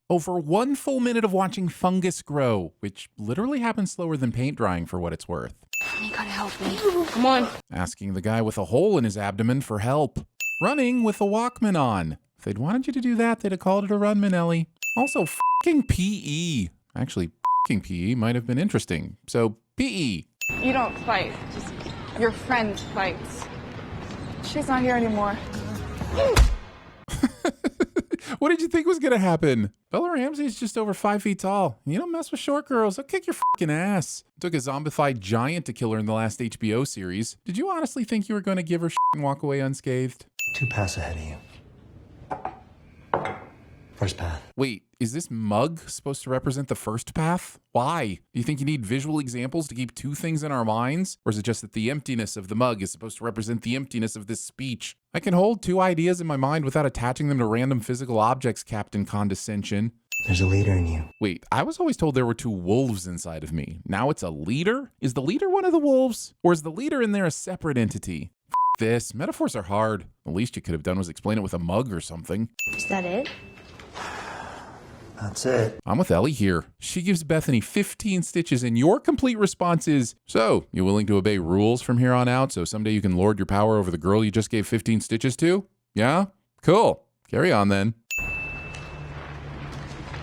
over 1 full minute of watching fungus grow, which literally happens slower than paint drying for what it's worth. You gotta help me. Come on. Asking the guy with a hole in his abdomen for help. Running with a Walkman on. If they'd wanted you to do that, they'd have called it a Runman, Ellie. Also, f***ing PE. Actually, f***ing PE might have been interesting. So, PE. You don't fight. Just your friend fights. She's not here anymore. What did you think was going to happen? Bella Ramsey's just over 5 feet tall. You don't mess with short girls. They'll kick your f***ing ass. It took a zombified giant to kill her in the last HBO series. Did you honestly think you were going to give her shit and walk away unscathed? 2 paths ahead of you. First path. Wait, is this mug supposed to represent the first path? Why? Do you think you need visual examples to keep 2 things in our minds? Or is it just that the emptiness of the mug is supposed to represent the emptiness of this speech? I can hold 2 ideas in my mind without attaching them to random physical objects, Captain Condescension. There's a leader in you. Wait, I was always told there were 2 wolves inside of me. Now it's a leader? Is the leader one of the wolves? Or is the leader in there a separate entity? F this. Metaphors are hard. The least you could have done was explain it with a mug or something. Is that it? That's it. I'm with Ellie here. She gives Bethany 15 stitches and your complete response is, so, you willing to obey rules from here on out so someday you can lord your power over the girl you just gave 15 stitches to? Yeah? Cool. Carry on then.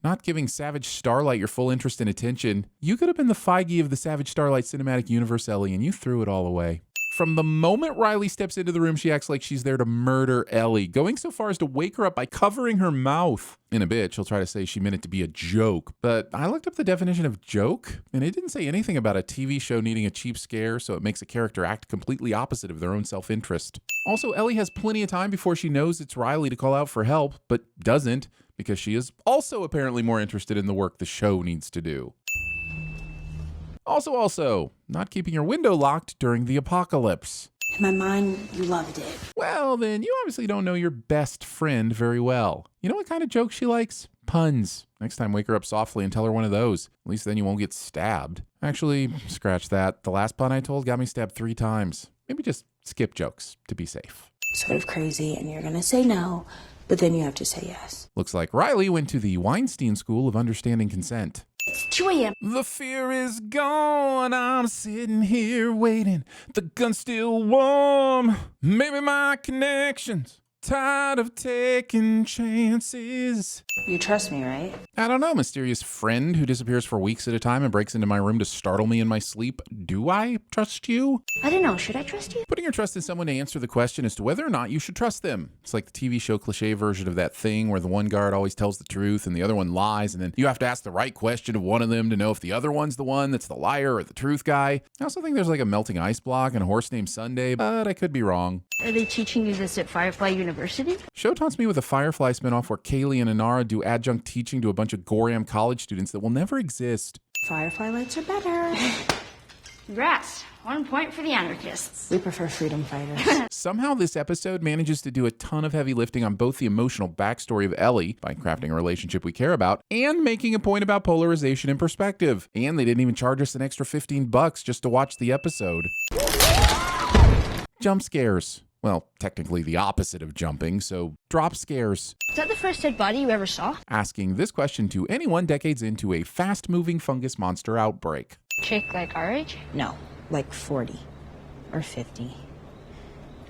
Not giving Savage Starlight your full interest and attention. You could have been the Feige of the Savage Starlight cinematic universe, Ellie, and you threw it all away. From the moment Riley steps into the room, she acts like she's there to murder Ellie, going so far as to wake her up by covering her mouth. In a bit, she'll try to say she meant it to be a joke, but I looked up the definition of joke, and it didn't say anything about a TV show needing a cheap scare, so it makes a character act completely opposite of their own self-interest. Also, Ellie has plenty of time before she knows it's Riley to call out for help, but doesn't, because she is also apparently more interested in the work the show needs to do. Also, not keeping your window locked during the apocalypse. In my mind, you loved it. Well, then you obviously don't know your best friend very well. You know what kind of joke she likes? Puns. Next time, wake her up softly and tell her one of those. At least then you won't get stabbed. Actually, scratch that. The last pun I told got me stabbed 3 times. Maybe just skip jokes to be safe. Sort of crazy, and you're gonna say no, but then you have to say yes. Looks like Riley went to the Weinstein School of Understanding Consent. It's 2 a.m. The fear is gone, I'm sitting here waiting. The gun's still warm, maybe my connections. Tired of taking chances. You trust me, right? I don't know, mysterious friend who disappears for weeks at a time and breaks into my room to startle me in my sleep. Do I trust you? I don't know. Should I trust you? Putting your trust in someone to answer the question as to whether or not you should trust them. It's like the TV show cliche version of that thing where the one guard always tells the truth and the other one lies, and then you have to ask the right question of one of them to know if the other one's the one that's the liar or the truth guy. I also think there's like a melting ice block and a horse named Sunday, but I could be wrong. Are they teaching you this at Firefly University? Show taunts me with a Firefly spinoff where Kaylee and Inara do adjunct teaching to a bunch of Goram college students that will never exist. Firefly lights are better. Congrats. 1 point for the anarchists. We prefer freedom fighters. Somehow this episode manages to do a ton of heavy lifting on both the emotional backstory of Ellie, by crafting a relationship we care about, and making a point about polarization and perspective. And they didn't even charge us an extra $15 just to watch the episode. Jump scares. Well, technically the opposite of jumping, so drop scares. Is that the first dead body you ever saw? Asking this question to anyone decades into a fast-moving fungus monster outbreak. Chick like our age? No, like 40 or 50.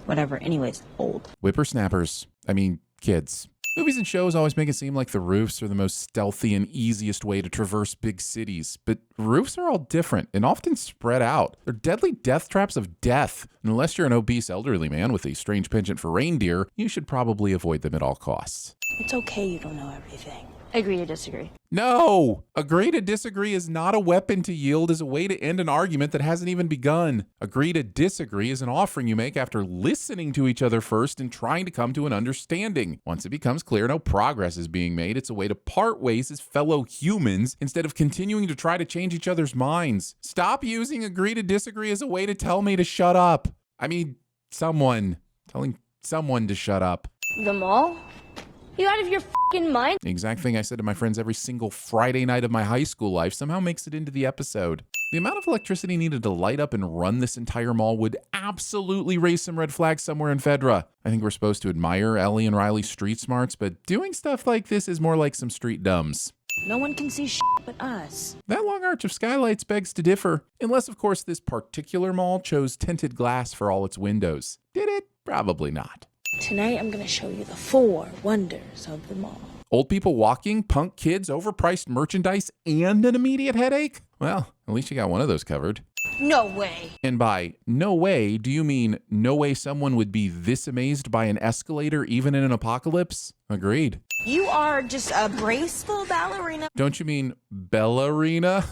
Whatever. Anyways, old. Whippersnappers. I mean, kids. Movies and shows always make it seem like the roofs are the most stealthy and easiest way to traverse big cities, but roofs are all different and often spread out. They're deadly death traps of death. And unless you're an obese elderly man with a strange penchant for reindeer, you should probably avoid them at all costs. It's okay you don't know everything. Agree to disagree. No! Agree to disagree is not a weapon to yield as a way to end an argument that hasn't even begun. Agree to disagree is an offering you make after listening to each other first and trying to come to an understanding. Once it becomes clear no progress is being made, it's a way to part ways as fellow humans instead of continuing to try to change each other's minds. Stop using agree to disagree as a way to tell me to shut up. I mean, telling someone to shut up. The mall? You out of your fucking mind? The exact thing I said to my friends every single Friday night of my high school life somehow makes it into the episode. The amount of electricity needed to light up and run this entire mall would absolutely raise some red flags somewhere in Fedra. I think we're supposed to admire Ellie and Riley's street smarts, but doing stuff like this is more like some street dumbs. No one can see but us. That long arch of skylights begs to differ, unless of course this particular mall chose tinted glass for all its windows. Did it? Probably not. Tonight I'm gonna show you the 4 wonders of the mall. Old people walking, punk kids, overpriced merchandise, and an immediate headache? Well, at least you got one of those covered. No way. And by no way, do you mean no way someone would be this amazed by an escalator even in an apocalypse? Agreed. You are just a graceful ballerina. Don't you mean ballerina?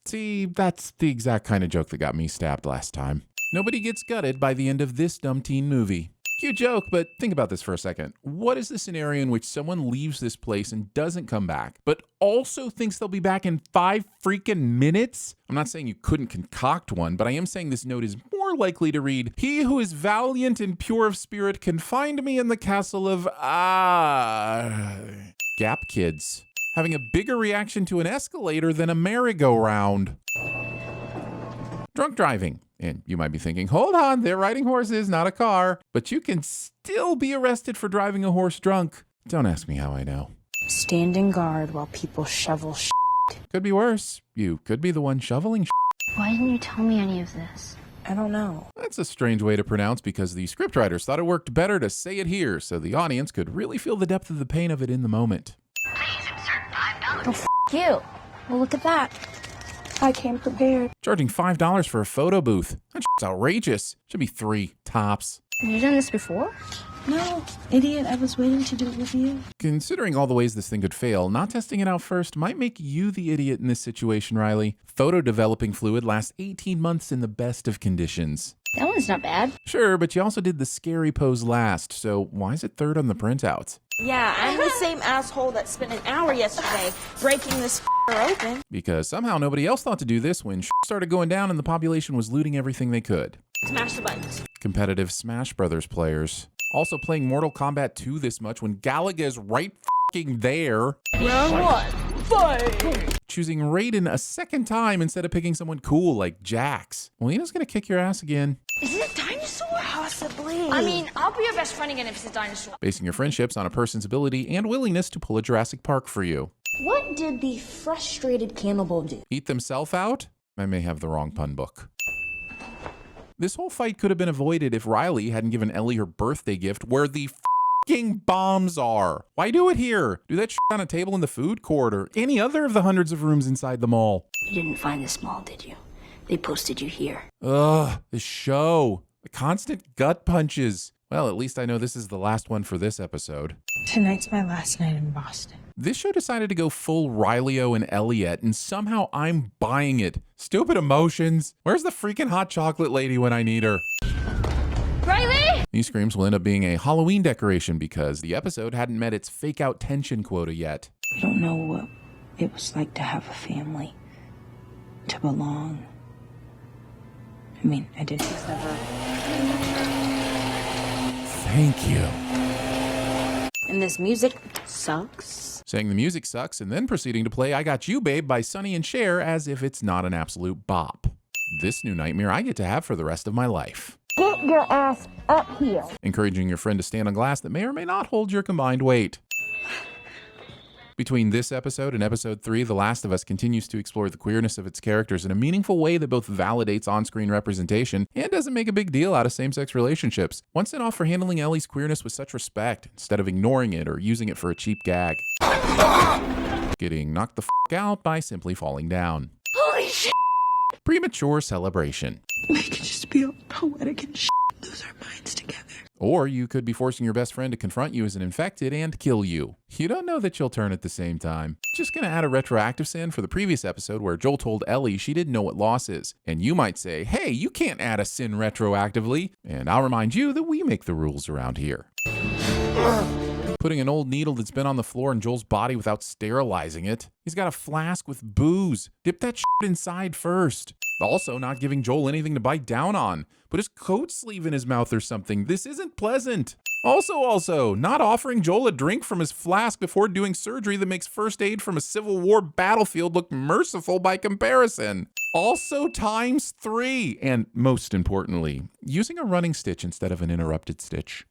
See, that's the exact kind of joke that got me stabbed last time. Nobody gets gutted by the end of this dumb teen movie. Cute joke, but think about this for a second. What is the scenario in which someone leaves this place and doesn't come back, but also thinks they'll be back in 5 freaking minutes? I'm not saying you couldn't concoct one, but I am saying this note is more likely to read, "He who is valiant and pure of spirit can find me in the castle of Gap Kids." Having a bigger reaction to an escalator than a merry-go-round. Drunk driving. And you might be thinking, hold on, they're riding horses, not a car. But you can still be arrested for driving a horse drunk. Don't ask me how I know. Standing guard while people shovel Could be worse. You could be the one shoveling. Why didn't you tell me any of this? I don't know. That's a strange way to pronounce because the scriptwriters thought it worked better to say it here so the audience could really feel the depth of the pain of it in the moment. Please insert $5. Oh, you. Well, look at that. I came prepared. Charging $5 for a photo booth. That's outrageous. Should be $3 tops. Have you done this before? No, idiot. I was waiting to do it with you. Considering all the ways this thing could fail, not testing it out first might make you the idiot in this situation, Riley. Photo developing fluid lasts 18 months in the best of conditions. That one's not bad. Sure, but you also did the scary pose last, so why is it third on the printout? Yeah, I'm the same asshole that spent an hour yesterday breaking this open. Because somehow nobody else thought to do this when started going down and the population was looting everything they could. Smash the buttons. Competitive Smash Brothers players. Also playing Mortal Kombat 2 this much when Galaga is right f***ing there. Round 1. Fight! Choosing Raiden a second time instead of picking someone cool like Jax. Well, Lena's gonna kick your ass again. Is it a dinosaur? Possibly. I mean, I'll be your best friend again if it's a dinosaur. Basing your friendships on a person's ability and willingness to pull a Jurassic Park for you. What did the frustrated cannibal do? Eat themself out? I may have the wrong pun book. This whole fight could have been avoided if Riley hadn't given Ellie her birthday gift where the f***ing bombs are. Why do it here? Do that shit on a table in the food court or any other of the hundreds of rooms inside the mall. You didn't find this mall, did you? They posted you here. Ugh, the show. The constant gut punches. Well, at least I know this is the last one for this episode. Tonight's my last night in Boston. This show decided to go full Riley-O and Elliot, and somehow I'm buying it. Stupid emotions. Where's the freaking hot chocolate lady when I need her? Riley! These screams will end up being a Halloween decoration because the episode hadn't met its fake-out tension quota yet. You don't know what it was like to have a family, to belong. I mean, I didn't ever. Thank you. And this music sucks. Saying the music sucks and then proceeding to play I Got You Babe by Sonny and Cher as if it's not an absolute bop. This new nightmare I get to have for the rest of my life. Get your ass up here. Encouraging your friend to stand on glass that may or may not hold your combined weight. Between this episode and episode 3, The Last of Us continues to explore the queerness of its characters in a meaningful way that both validates on-screen representation and doesn't make a big deal out of same-sex relationships. One sent off for handling Ellie's queerness with such respect, instead of ignoring it or using it for a cheap gag. Getting knocked the f*** out by simply falling down. Holy shit! Premature celebration. We could just be all poetic and lose our minds together. Or you could be forcing your best friend to confront you as an infected and kill you. You don't know that you'll turn at the same time. Just gonna add a retroactive sin for the previous episode where Joel told Ellie she didn't know what loss is. And you might say, hey, you can't add a sin retroactively. And I'll remind you that we make the rules around here. putting an old needle that's been on the floor in Joel's body without sterilizing it. He's got a flask with booze. Dip that shit inside first. Also, not giving Joel anything to bite down on. Put his coat sleeve in his mouth or something. This isn't pleasant. Also, not offering Joel a drink from his flask before doing surgery that makes first aid from a Civil War battlefield look merciful by comparison. Also times 3. And most importantly, using a running stitch instead of an interrupted stitch.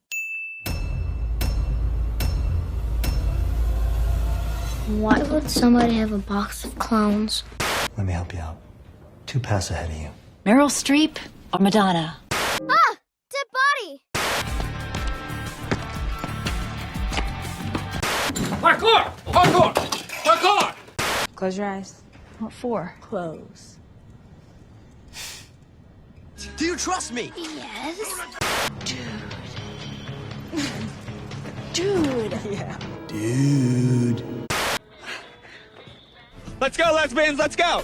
Why would somebody have a box of clowns? Let me help you out. 2 paths ahead of you. Meryl Streep or Madonna? Ah! Dead body! Parkour! Parkour! Parkour! Close your eyes. What for? Close. Do you trust me? Yes? Dude. Yeah. Dude. Let's go, lesbians, let's go!